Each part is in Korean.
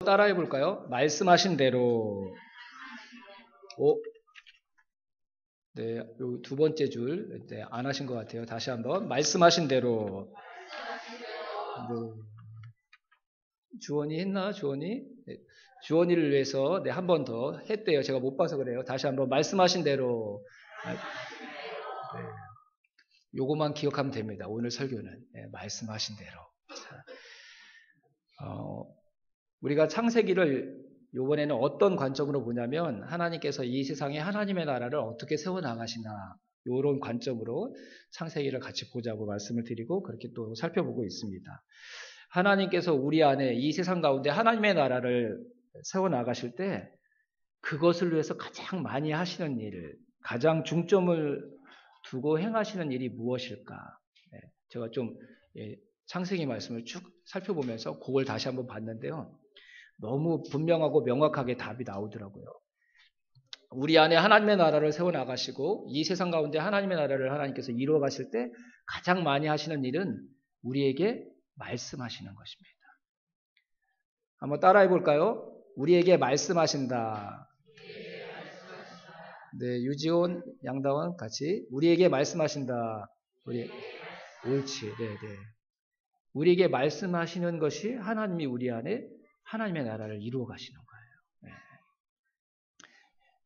따라해 볼까요? 말씀하신 대로. 네, 요 두 번째 줄, 네, 안 하신 것 같아요. 다시 한번. 말씀하신 대로. 네. 주원이 했나? 주원이? 네, 주원이를 위해서, 네, 한 번 더 했대요. 제가 못 봐서 그래요. 다시 한번. 말씀하신 대로. 네, 요거만 기억하면 됩니다. 오늘 설교는. 네, 말씀하신 대로. 우리가 창세기를 요번에는 어떤 관점으로 보냐면 하나님께서 이 세상에 하나님의 나라를 어떻게 세워나가시나 이런 관점으로 창세기를 같이 보자고 말씀을 드리고 그렇게 또 살펴보고 있습니다. 하나님께서 우리 안에 이 세상 가운데 하나님의 나라를 세워나가실 때 그것을 위해서 가장 많이 하시는 일, 가장 중점을 두고 행하시는 일이 무엇일까? 제가 좀 창세기 말씀을 쭉 살펴보면서 그걸 다시 한번 봤는데요. 너무 분명하고 명확하게 답이 나오더라고요. 우리 안에 하나님의 나라를 세워나가시고 이 세상 가운데 하나님의 나라를 하나님께서 이루어 가실 때 가장 많이 하시는 일은 우리에게 말씀하시는 것입니다. 한번 따라해 볼까요? 우리에게 말씀하신다. 네, 유지원, 양다원 같이 우리에게 말씀하신다. 옳지, 네, 네. 우리에게 말씀하시는 것이 하나님이 우리 안에 하나님의 나라를 이루어 가시는 거예요. 네.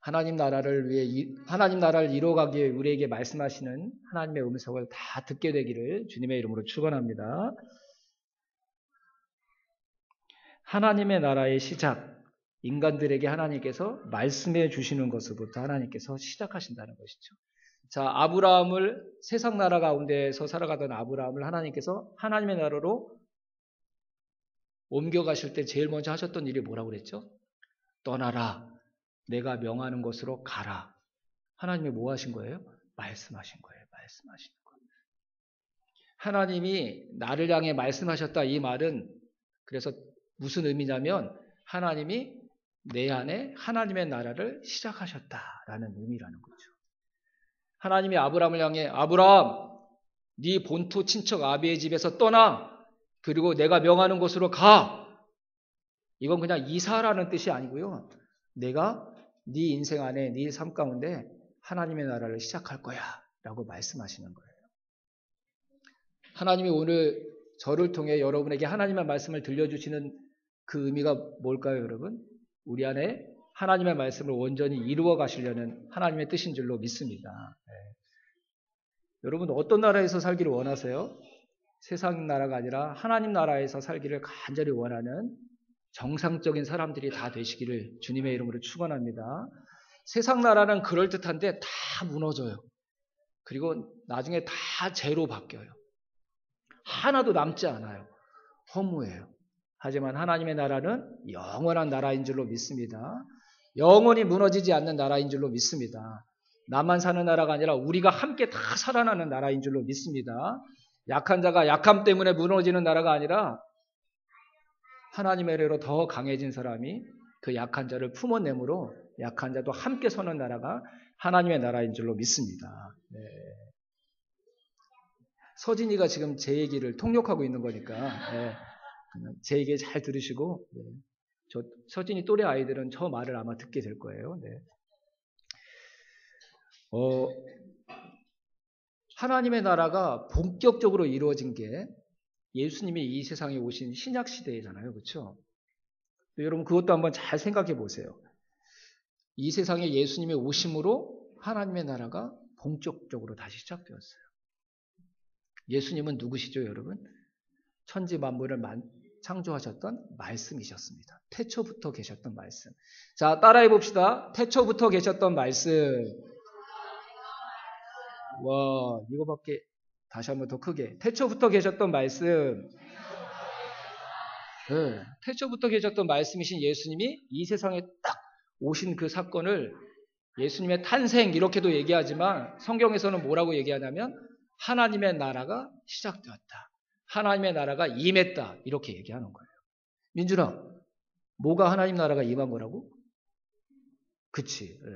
하나님 나라를 이루어가기 위해 우리에게 말씀하시는 하나님의 음성을 다 듣게 되기를 주님의 이름으로 축원합니다. 하나님의 나라의 시작, 인간들에게 하나님께서 말씀해 주시는 것부터 하나님께서 시작하신다는 것이죠. 자, 세상 나라 가운데서 살아가던 아브라함을 하나님께서 하나님의 나라로 옮겨가실 때 제일 먼저 하셨던 일이 뭐라고 그랬죠? 떠나라. 내가 명하는 곳으로 가라. 하나님이 뭐 하신 거예요? 말씀하신 거예요. 말씀하신 거예요. 하나님이 나를 향해 말씀하셨다 이 말은 그래서 무슨 의미냐면 하나님이 내 안에 하나님의 나라를 시작하셨다라는 의미라는 거죠. 하나님이 아브라함을 향해 아브라함 네 본토 친척 아비의 집에서 떠나 그리고 내가 명하는 곳으로 가. 이건 그냥 이사라는 뜻이 아니고요. 내가 네 인생 안에 네 삶 가운데 하나님의 나라를 시작할 거야 라고 말씀하시는 거예요. 하나님이 오늘 저를 통해 여러분에게 하나님의 말씀을 들려주시는 그 의미가 뭘까요, 여러분? 우리 안에 하나님의 말씀을 온전히 이루어 가시려는 하나님의 뜻인 줄로 믿습니다. 네. 여러분 어떤 나라에서 살기를 원하세요? 세상 나라가 아니라 하나님 나라에서 살기를 간절히 원하는 정상적인 사람들이 다 되시기를 주님의 이름으로 축원합니다. 세상 나라는 그럴듯한데 다 무너져요. 그리고 나중에 다 죄로 바뀌어요. 하나도 남지 않아요. 허무해요. 하지만 하나님의 나라는 영원한 나라인 줄로 믿습니다. 영원히 무너지지 않는 나라인 줄로 믿습니다. 나만 사는 나라가 아니라 우리가 함께 다 살아나는 나라인 줄로 믿습니다. 약한 자가 약함 때문에 무너지는 나라가 아니라 하나님의 은혜로 더 강해진 사람이 그 약한 자를 품어내므로 약한 자도 함께 서는 나라가 하나님의 나라인 줄로 믿습니다. 네. 서진이가 지금 제 얘기를 통역하고 있는 거니까 네. 제 얘기 잘 들으시고 네. 서진이 또래 아이들은 저 말을 아마 듣게 될 거예요. 네. 하나님의 나라가 본격적으로 이루어진 게 예수님이 이 세상에 오신 신약 시대잖아요. 그렇죠? 여러분 그것도 한번 잘 생각해 보세요. 이 세상에 예수님이 오심으로 하나님의 나라가 본격적으로 다시 시작되었어요. 예수님은 누구시죠, 여러분? 천지 만물을 창조하셨던 말씀이셨습니다. 태초부터 계셨던 말씀. 자, 따라해 봅시다. 태초부터 계셨던 말씀. 와, 이거밖에 다시 한번 더 크게. 태초부터 계셨던 말씀. 네, 태초부터 계셨던 말씀이신 예수님이 이 세상에 딱 오신 그 사건을 예수님의 탄생 이렇게도 얘기하지만 성경에서는 뭐라고 얘기하냐면 하나님의 나라가 시작되었다. 하나님의 나라가 임했다. 이렇게 얘기하는 거예요. 민준아, 뭐가 하나님 나라가 임한 거라고? 그치. 네.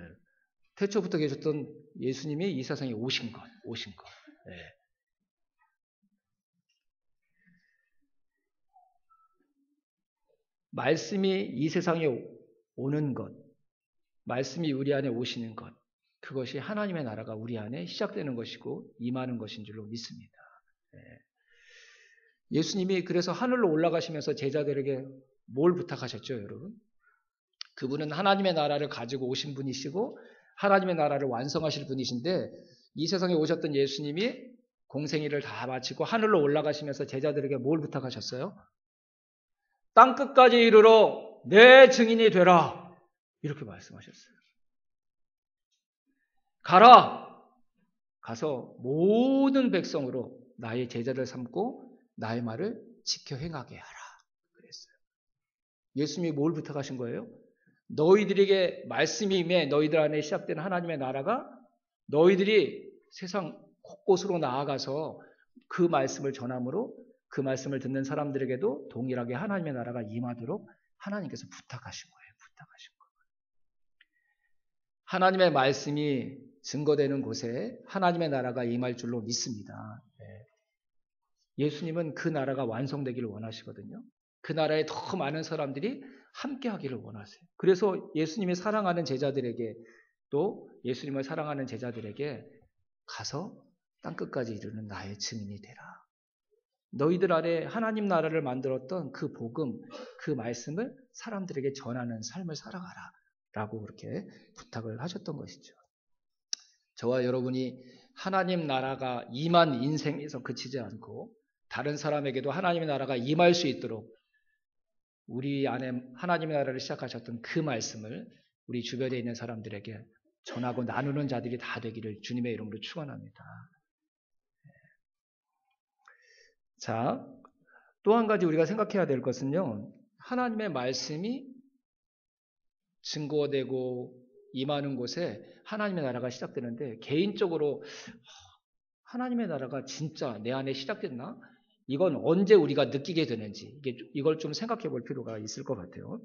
태초부터 계셨던 예수님이 이 세상에 오신 것. 네. 말씀이 이 세상에 오는 것, 말씀이 우리 안에 오시는 것, 그것이 하나님의 나라가 우리 안에 시작되는 것이고 임하는 것인 줄로 믿습니다. 예수님이 그래서 하늘로 올라가시면서 제자들에게 뭘 부탁하셨죠, 여러분? 그분은 하나님의 나라를 가지고 오신 분이시고 하나님의 나라를 완성하실 분이신데 이 세상에 오셨던 예수님이 공생애를 다 마치고 하늘로 올라가시면서 제자들에게 뭘 부탁하셨어요? 땅끝까지 이르러 내 증인이 되라. 이렇게 말씀하셨어요. 가라! 가서 모든 백성으로 나의 제자를 삼고 나의 말을 지켜 행하게 하라. 그랬어요. 예수님이 뭘 부탁하신 거예요? 너희들에게 말씀이 임해 너희들 안에 시작된 하나님의 나라가 너희들이 세상 곳곳으로 나아가서 그 말씀을 전함으로 그 말씀을 듣는 사람들에게도 동일하게 하나님의 나라가 임하도록 하나님께서 부탁하신 거예요. 부탁하신 거예요. 하나님의 말씀이 증거되는 곳에 하나님의 나라가 임할 줄로 믿습니다. 예수님은 그 나라가 완성되기를 원하시거든요. 그 나라에 더 많은 사람들이 함께 하기를 원하세요. 그래서 예수님이 사랑하는 제자들에게 또 예수님을 사랑하는 제자들에게 가서 땅끝까지 이르는 나의 증인이 되라. 너희들 아래 하나님 나라를 만들었던 그 복음, 그 말씀을 사람들에게 전하는 삶을 살아가라. 라고 그렇게 부탁을 하셨던 것이죠. 저와 여러분이 하나님 나라가 임한 인생에서 그치지 않고 다른 사람에게도 하나님의 나라가 임할 수 있도록 우리 안에 하나님의 나라를 시작하셨던 그 말씀을 우리 주변에 있는 사람들에게 전하고 나누는 자들이 다 되기를 주님의 이름으로 축원합니다. 자, 또 한 가지 우리가 생각해야 될 것은요. 하나님의 말씀이 증거되고 임하는 곳에 하나님의 나라가 시작되는데 개인적으로 하나님의 나라가 진짜 내 안에 시작됐나? 이건 언제 우리가 느끼게 되는지 이걸 좀 생각해 볼 필요가 있을 것 같아요.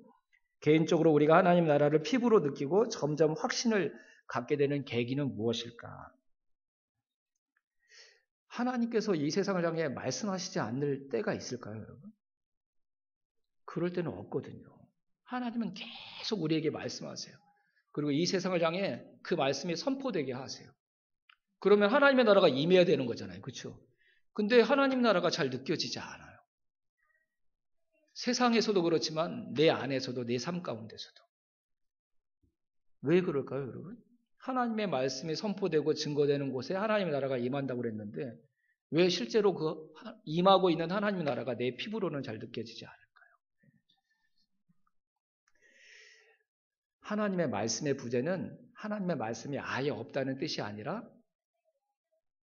개인적으로 우리가 하나님 나라를 피부로 느끼고 점점 확신을 갖게 되는 계기는 무엇일까? 하나님께서 이 세상을 향해 말씀하시지 않을 때가 있을까요, 여러분? 그럴 때는 없거든요. 하나님은 계속 우리에게 말씀하세요. 그리고 이 세상을 향해 그 말씀이 선포되게 하세요. 그러면 하나님의 나라가 임해야 되는 거잖아요. 그렇죠? 근데 하나님 나라가 잘 느껴지지 않아요. 세상에서도 그렇지만 내 안에서도 내 삶 가운데서도. 왜 그럴까요, 여러분? 하나님의 말씀이 선포되고 증거되는 곳에 하나님의 나라가 임한다고 그랬는데 왜 실제로 그 임하고 있는 하나님의 나라가 내 피부로는 잘 느껴지지 않을까요? 하나님의 말씀의 부재는 하나님의 말씀이 아예 없다는 뜻이 아니라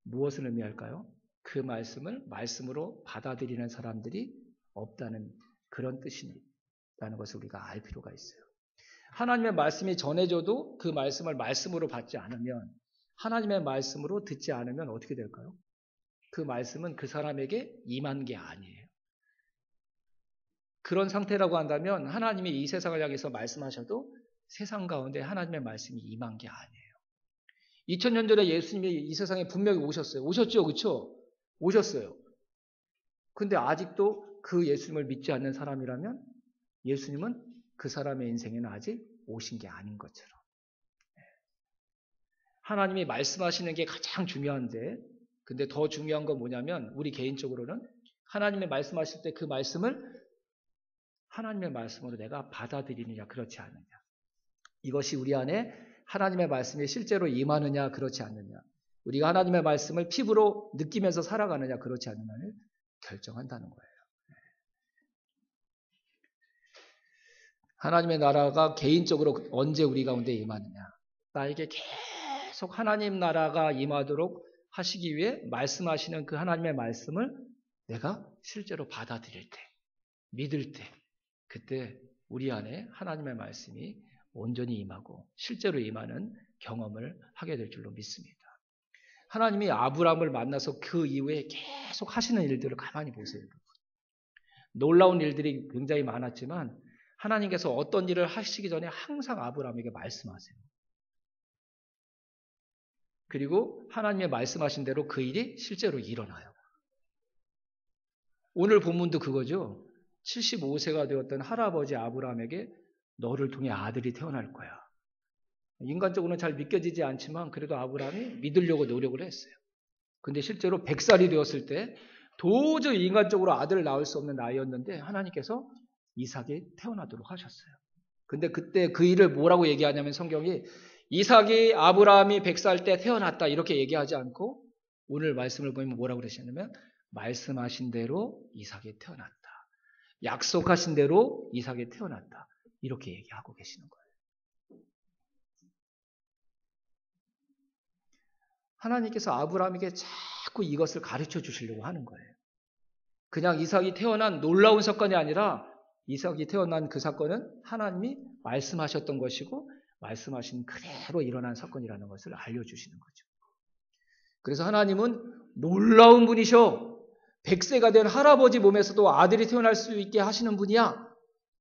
무엇을 의미할까요? 그 말씀을 말씀으로 받아들이는 사람들이 없다는 그런 뜻이라는 것을 우리가 알 필요가 있어요. 하나님의 말씀이 전해져도 그 말씀을 말씀으로 받지 않으면 하나님의 말씀으로 듣지 않으면 어떻게 될까요? 그 말씀은 그 사람에게 임한 게 아니에요. 그런 상태라고 한다면 하나님이 이 세상을 향해서 말씀하셔도 세상 가운데 하나님의 말씀이 임한 게 아니에요. 2000년 전에 예수님이 이 세상에 분명히 오셨어요. 오셨죠? 그렇죠? 오셨어요. 근데 아직도 그 예수님을 믿지 않는 사람이라면 예수님은 그 사람의 인생에는 아직 오신 게 아닌 것처럼. 하나님이 말씀하시는 게 가장 중요한데 근데 더 중요한 건 뭐냐면 우리 개인적으로는 하나님의 말씀하실 때 그 말씀을 하나님의 말씀으로 내가 받아들이느냐 그렇지 않느냐. 이것이 우리 안에 하나님의 말씀이 실제로 임하느냐 그렇지 않느냐. 우리가 하나님의 말씀을 피부로 느끼면서 살아가느냐 그렇지 않느냐를 결정한다는 거예요. 하나님의 나라가 개인적으로 언제 우리 가운데 임하느냐. 나에게 계속 하나님 나라가 임하도록 하시기 위해 말씀하시는 그 하나님의 말씀을 내가 실제로 받아들일 때, 믿을 때, 그때 우리 안에 하나님의 말씀이 온전히 임하고 실제로 임하는 경험을 하게 될 줄로 믿습니다. 하나님이 아브라함을 만나서 그 이후에 계속 하시는 일들을 가만히 보세요. 놀라운 일들이 굉장히 많았지만 하나님께서 어떤 일을 하시기 전에 항상 아브라함에게 말씀하세요. 그리고 하나님의 말씀하신 대로 그 일이 실제로 일어나요. 오늘 본문도 그거죠. 75세가 되었던 할아버지 아브라함에게 너를 통해 아들이 태어날 거야. 인간적으로는 잘 믿겨지지 않지만 그래도 아브라함이 믿으려고 노력을 했어요. 근데 실제로 100살이 되었을 때 도저히 인간적으로 아들을 낳을 수 없는 나이였는데 하나님께서 이삭이 태어나도록 하셨어요. 근데 그때 그 일을 뭐라고 얘기하냐면 성경이 이삭이 아브라함이 100살 때 태어났다 이렇게 얘기하지 않고 오늘 말씀을 보면 뭐라고 그러시냐면 말씀하신 대로 이삭이 태어났다. 약속하신 대로 이삭이 태어났다. 이렇게 얘기하고 계시는 거예요. 하나님께서 아브라함에게 자꾸 이것을 가르쳐 주시려고 하는 거예요. 그냥 이삭이 태어난 놀라운 사건이 아니라 이삭이 태어난 그 사건은 하나님이 말씀하셨던 것이고 말씀하신 그대로 일어난 사건이라는 것을 알려주시는 거죠. 그래서 하나님은 놀라운 분이셔. 100세가 된 할아버지 몸에서도 아들이 태어날 수 있게 하시는 분이야.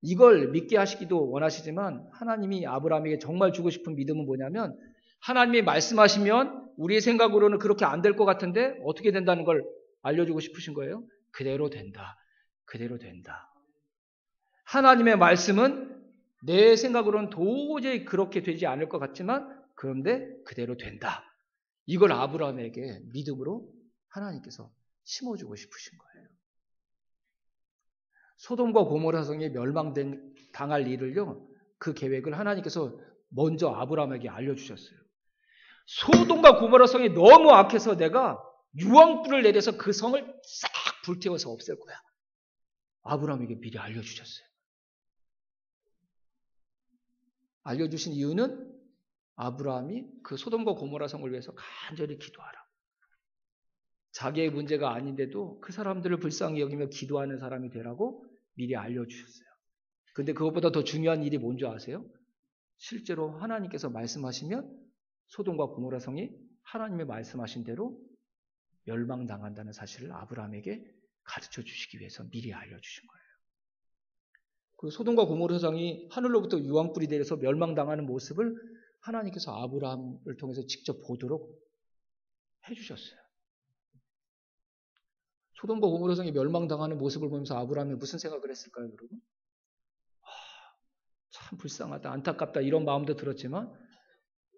이걸 믿게 하시기도 원하시지만 하나님이 아브라함에게 정말 주고 싶은 믿음은 뭐냐면 하나님이 말씀하시면 우리의 생각으로는 그렇게 안 될 것 같은데 어떻게 된다는 걸 알려주고 싶으신 거예요. 그대로 된다. 그대로 된다. 하나님의 말씀은 내 생각으로는 도저히 그렇게 되지 않을 것 같지만 그런데 그대로 된다. 이걸 아브라함에게 믿음으로 하나님께서 심어주고 싶으신 거예요. 소돔과 고모라 성이 멸망당할 일을요. 그 계획을 하나님께서 먼저 아브라함에게 알려주셨어요. 소돔과 고모라 성이 너무 악해서 내가 유황불을 내려서 그 성을 싹 불태워서 없앨 거야. 아브라함에게 미리 알려주셨어요. 알려주신 이유는 아브라함이 그 소돔과 고모라 성을 위해서 간절히 기도하라. 자기의 문제가 아닌데도 그 사람들을 불쌍히 여기며 기도하는 사람이 되라고 미리 알려주셨어요. 근데 그것보다 더 중요한 일이 뭔지 아세요? 실제로 하나님께서 말씀하시면 소돔과 고모라 성이 하나님의 말씀하신 대로 멸망당한다는 사실을 아브라함에게 가르쳐 주시기 위해서 미리 알려주신 거예요. 그 소돔과 고모라 성이 하늘로부터 유황불이 내려서 멸망당하는 모습을 하나님께서 아브라함을 통해서 직접 보도록 해주셨어요. 소돔과 고모라 성이 멸망당하는 모습을 보면서 아브라함이 무슨 생각을 했을까요, 여러분? 참 불쌍하다, 안타깝다 이런 마음도 들었지만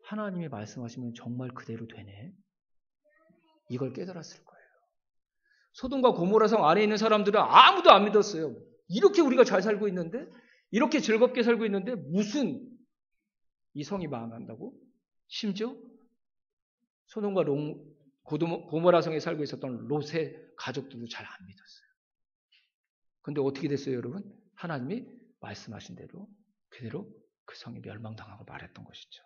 하나님이 말씀하시면 정말 그대로 되네. 이걸 깨달았을 거예요. 소돔과 고모라 성 안에 있는 사람들은 아무도 안 믿었어요. 이렇게 우리가 잘 살고 있는데, 이렇게 즐겁게 살고 있는데 무슨 이 성이 망한다고? 심지어 소돔과 고모라 성에 살고 있었던 롯의 가족들도 잘 안 믿었어요. 근데 어떻게 됐어요, 여러분? 하나님이 말씀하신 대로 그대로 그 성이 멸망당하고 말했던 것이죠.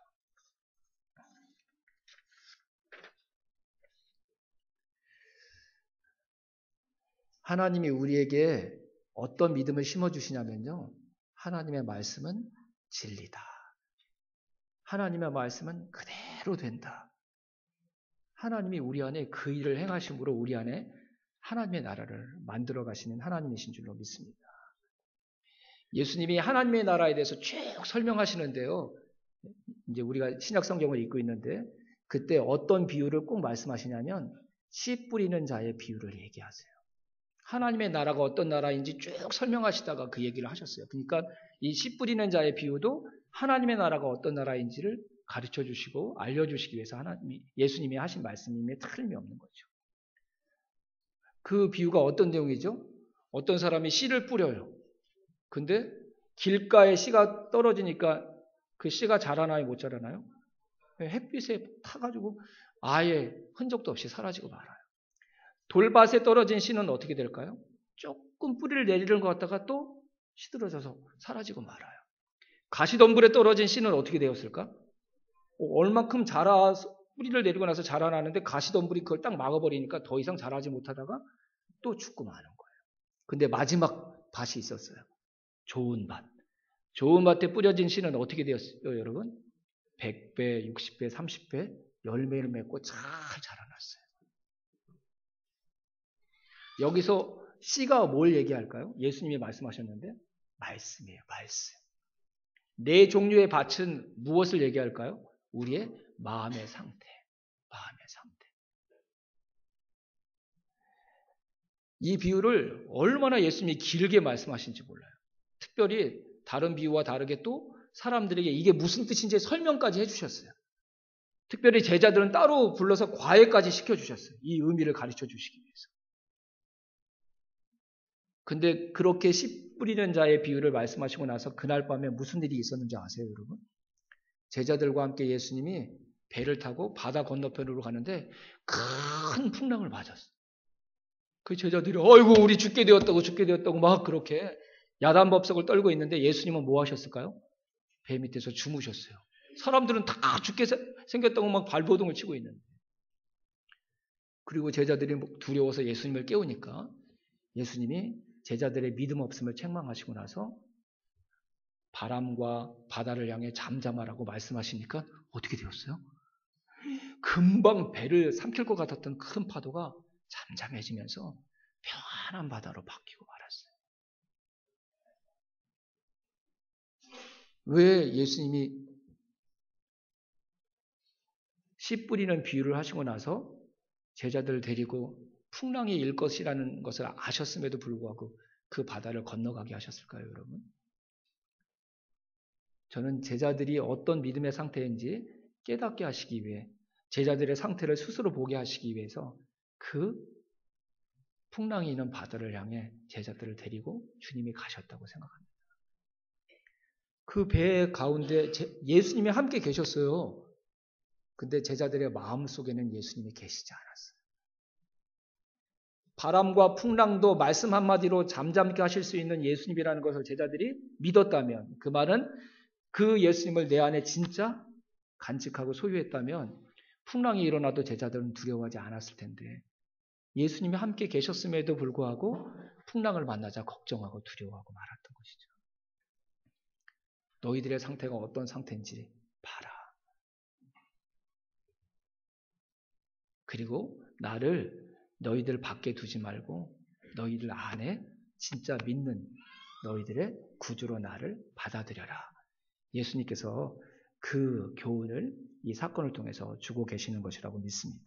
하나님이 우리에게 어떤 믿음을 심어주시냐면요. 하나님의 말씀은 진리다. 하나님의 말씀은 그대로 된다. 하나님이 우리 안에 그 일을 행하심으로 우리 안에 하나님의 나라를 만들어 가시는 하나님이신 줄로 믿습니다. 예수님이 하나님의 나라에 대해서 쭉 설명하시는데요. 이제 우리가 신약 성경을 읽고 있는데 그때 어떤 비유를 꼭 말씀하시냐면 씨 뿌리는 자의 비유를 얘기하세요. 하나님의 나라가 어떤 나라인지 쭉 설명하시다가 그 얘기를 하셨어요. 그러니까 이 씨 뿌리는 자의 비유도 하나님의 나라가 어떤 나라인지를 가르쳐 주시고 알려주시기 위해서 예수님이 하신 말씀임에 틀림이 없는 거죠. 그 비유가 어떤 내용이죠? 어떤 사람이 씨를 뿌려요. 근데 길가에 씨가 떨어지니까 그 씨가 자라나요? 못 자라나요? 햇빛에 타가지고 아예 흔적도 없이 사라지고 말아요. 돌밭에 떨어진 씨는 어떻게 될까요? 조금 뿌리를 내리는 것 같다가 또 시들어져서 사라지고 말아요. 가시덤불에 떨어진 씨는 어떻게 되었을까? 얼만큼 뿌리를 내리고 나서 자라나는데 가시덤불이 그걸 딱 막아버리니까 더 이상 자라지 못하다가 또 죽고 마는 거예요. 근데 마지막 밭이 있었어요. 좋은 밭. 좋은 밭에 뿌려진 씨는 어떻게 되었어요, 여러분? 100배, 60배, 30배 열매를 맺고 잘 자라났어요. 여기서 씨가 뭘 얘기할까요? 예수님이 말씀하셨는데 말씀이에요. 말씀. 네 종류의 밭은 무엇을 얘기할까요? 우리의 마음의 상태. 마음의 상태. 이 비유를 얼마나 예수님이 길게 말씀하신지 몰라요. 특별히 다른 비유와 다르게 또 사람들에게 이게 무슨 뜻인지 설명까지 해주셨어요. 특별히 제자들은 따로 불러서 과외까지 시켜주셨어요. 이 의미를 가르쳐 주시기 위해서. 근데 그렇게 씨 뿌리는 자의 비유를 말씀하시고 나서 그날 밤에 무슨 일이 있었는지 아세요, 여러분? 제자들과 함께 예수님이 배를 타고 바다 건너편으로 가는데 큰 풍랑을 맞았어요. 그 제자들이 어이구 우리 죽게 되었다고 막 그렇게 야단법석을 떨고 있는데 예수님은 뭐 하셨을까요? 배 밑에서 주무셨어요. 사람들은 다 죽게 생겼다고 막 발버둥을 치고 있는데. 그리고 제자들이 두려워서 예수님을 깨우니까 예수님이 제자들의 믿음 없음을 책망하시고 나서 바람과 바다를 향해 잠잠하라고 말씀하시니까 어떻게 되었어요? 금방 배를 삼킬 것 같았던 큰 파도가 잠잠해지면서 평안한 바다로 바뀌고 말았어요. 왜 예수님이 씨 뿌리는 비유를 하시고 나서 제자들을 데리고 풍랑이 일 것이라는 것을 아셨음에도 불구하고 그 바다를 건너가게 하셨을까요, 여러분? 저는 제자들이 어떤 믿음의 상태인지 깨닫게 하시기 위해 제자들의 상태를 스스로 보게 하시기 위해서 그 풍랑이 있는 바다를 향해 제자들을 데리고 주님이 가셨다고 생각합니다. 그 배 가운데 예수님이 함께 계셨어요. 근데 제자들의 마음속에는 예수님이 계시지 않았어요. 바람과 풍랑도 말씀 한마디로 잠잠케 하실 수 있는 예수님이라는 것을 제자들이 믿었다면, 그 말은 그 예수님을 내 안에 진짜 간직하고 소유했다면 풍랑이 일어나도 제자들은 두려워하지 않았을 텐데 예수님이 함께 계셨음에도 불구하고 풍랑을 만나자 걱정하고 두려워하고 말았던 것이죠. 너희들의 상태가 어떤 상태인지 봐라. 그리고 나를 너희들 밖에 두지 말고 너희들 안에 진짜 믿는 너희들의 구주로 나를 받아들여라. 예수님께서 그 교훈을 이 사건을 통해서 주고 계시는 것이라고 믿습니다.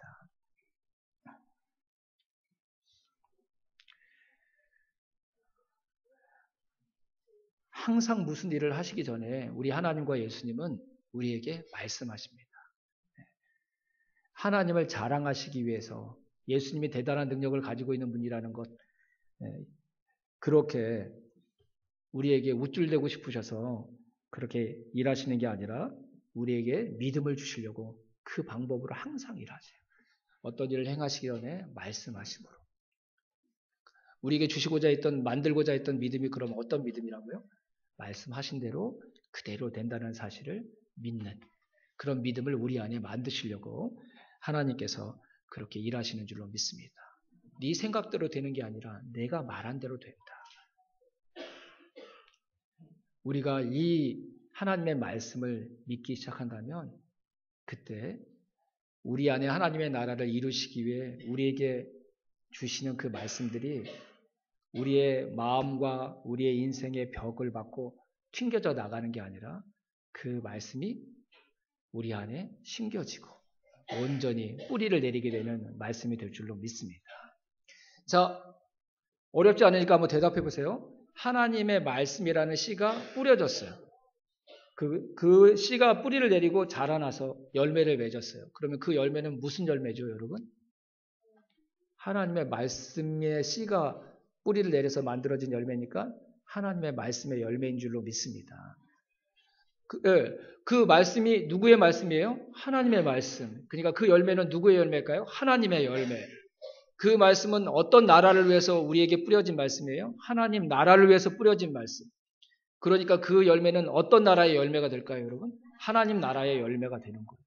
항상 무슨 일을 하시기 전에 우리 하나님과 예수님은 우리에게 말씀하십니다. 하나님을 자랑하시기 위해서 예수님이 대단한 능력을 가지고 있는 분이라는 것, 그렇게 우리에게 우쭐대고 싶으셔서 그렇게 일하시는 게 아니라 우리에게 믿음을 주시려고 그 방법으로 항상 일하세요. 어떤 일을 행하시기 전에 말씀하심으로. 우리에게 주시고자 했던, 만들고자 했던 믿음이 그럼 어떤 믿음이라고요? 말씀하신 대로 그대로 된다는 사실을 믿는 그런 믿음을 우리 안에 만드시려고 하나님께서 그렇게 일하시는 줄로 믿습니다. 네 생각대로 되는 게 아니라 내가 말한 대로 된다. 우리가 이 하나님의 말씀을 믿기 시작한다면 그때 우리 안에 하나님의 나라를 이루시기 위해 우리에게 주시는 그 말씀들이 우리의 마음과 우리의 인생의 벽을 받고 튕겨져 나가는 게 아니라 그 말씀이 우리 안에 심겨지고 온전히 뿌리를 내리게 되는 말씀이 될 줄로 믿습니다. 자, 어렵지 않으니까 한번 대답해 보세요. 하나님의 말씀이라는 씨가 뿌려졌어요. 그 씨가 뿌리를 내리고 자라나서 열매를 맺었어요. 그러면 그 열매는 무슨 열매죠, 여러분? 하나님의 말씀의 씨가 뿌리를 내려서 만들어진 열매니까 하나님의 말씀의 열매인 줄로 믿습니다. 그 말씀이 누구의 말씀이에요? 하나님의 말씀. 그러니까 그 열매는 누구의 열매일까요? 하나님의 열매. 그 말씀은 어떤 나라를 위해서 우리에게 뿌려진 말씀이에요? 하나님 나라를 위해서 뿌려진 말씀. 그러니까 그 열매는 어떤 나라의 열매가 될까요, 여러분? 하나님 나라의 열매가 되는 거예요.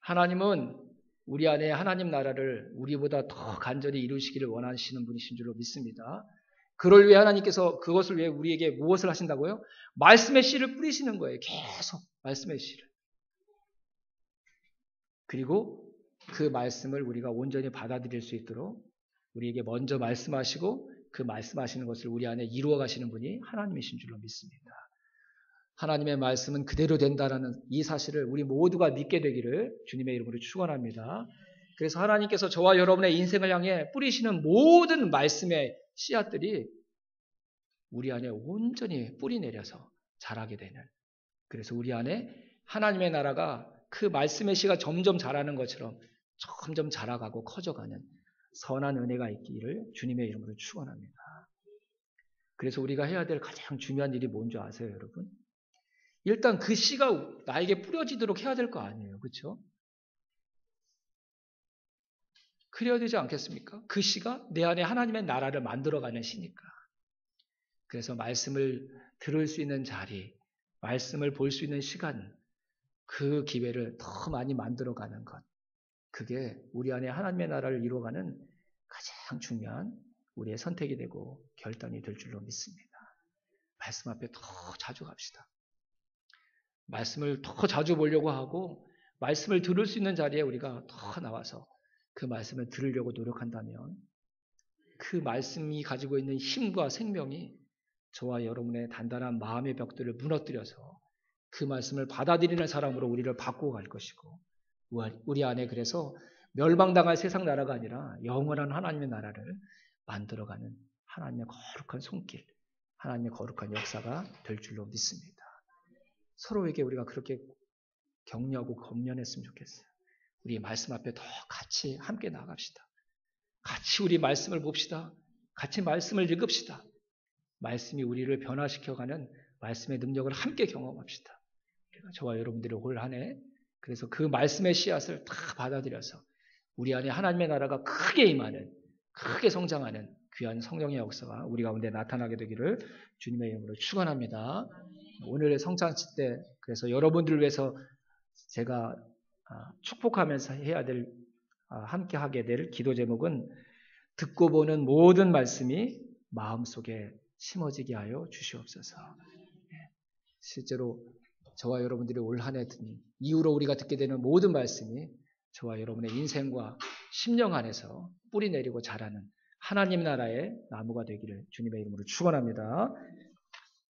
하나님은 우리 안에 하나님 나라를 우리보다 더 간절히 이루시기를 원하시는 분이신 줄로 믿습니다. 그걸 위해 하나님께서 그것을 위해 우리에게 무엇을 하신다고요? 말씀의 씨를 뿌리시는 거예요. 계속 말씀의 씨를. 그리고 그 말씀을 우리가 온전히 받아들일 수 있도록 우리에게 먼저 말씀하시고 그 말씀하시는 것을 우리 안에 이루어 가시는 분이 하나님이신 줄로 믿습니다. 하나님의 말씀은 그대로 된다라는 이 사실을 우리 모두가 믿게 되기를 주님의 이름으로 축원합니다. 그래서 하나님께서 저와 여러분의 인생을 향해 뿌리시는 모든 말씀의 씨앗들이 우리 안에 온전히 뿌리 내려서 자라게 되는, 그래서 우리 안에 하나님의 나라가 그 말씀의 씨가 점점 자라는 것처럼 점점 자라가고 커져가는 선한 은혜가 있기를 주님의 이름으로 축원합니다. 그래서 우리가 해야 될 가장 중요한 일이 뭔지 아세요, 여러분? 일단 그 씨가 나에게 뿌려지도록 해야 될 거 아니에요. 그렇죠? 그래야 되지 않겠습니까? 그 씨가 내 안에 하나님의 나라를 만들어가는 씨니까. 그래서 말씀을 들을 수 있는 자리, 말씀을 볼 수 있는 시간, 그 기회를 더 많이 만들어가는 것. 그게 우리 안에 하나님의 나라를 이루어가는 가장 중요한 우리의 선택이 되고 결단이 될 줄로 믿습니다. 말씀 앞에 더 자주 갑시다. 말씀을 더 자주 보려고 하고 말씀을 들을 수 있는 자리에 우리가 더 나와서 그 말씀을 들으려고 노력한다면 그 말씀이 가지고 있는 힘과 생명이 저와 여러분의 단단한 마음의 벽들을 무너뜨려서 그 말씀을 받아들이는 사람으로 우리를 바꾸어 갈 것이고, 우리 안에 그래서 멸망당할 세상 나라가 아니라 영원한 하나님의 나라를 만들어가는 하나님의 거룩한 손길, 하나님의 거룩한 역사가 될 줄로 믿습니다. 서로에게 우리가 그렇게 격려하고 권면했으면 좋겠어요. 우리 말씀 앞에 더 같이 함께 나갑시다. 같이 우리 말씀을 봅시다. 같이 말씀을 읽읍시다. 말씀이 우리를 변화시켜가는 말씀의 능력을 함께 경험합시다. 저와 여러분들이 올 한 해 그래서 그 말씀의 씨앗을 다 받아들여서 우리 안에 하나님의 나라가 크게 임하는, 크게 성장하는 귀한 성령의 역사가 우리 가운데 나타나게 되기를 주님의 이름으로 축원합니다. 오늘의 성찬식 때 그래서 여러분들을 위해서 제가 축복하면서 해야 될, 함께 하게 될 기도 제목은 듣고 보는 모든 말씀이 마음속에 심어지게 하여 주시옵소서. 실제로 저와 여러분들이 올 한 해 이후로 우리가 듣게 되는 모든 말씀이 저와 여러분의 인생과 심령 안에서 뿌리 내리고 자라는 하나님 나라의 나무가 되기를 주님의 이름으로 축원합니다.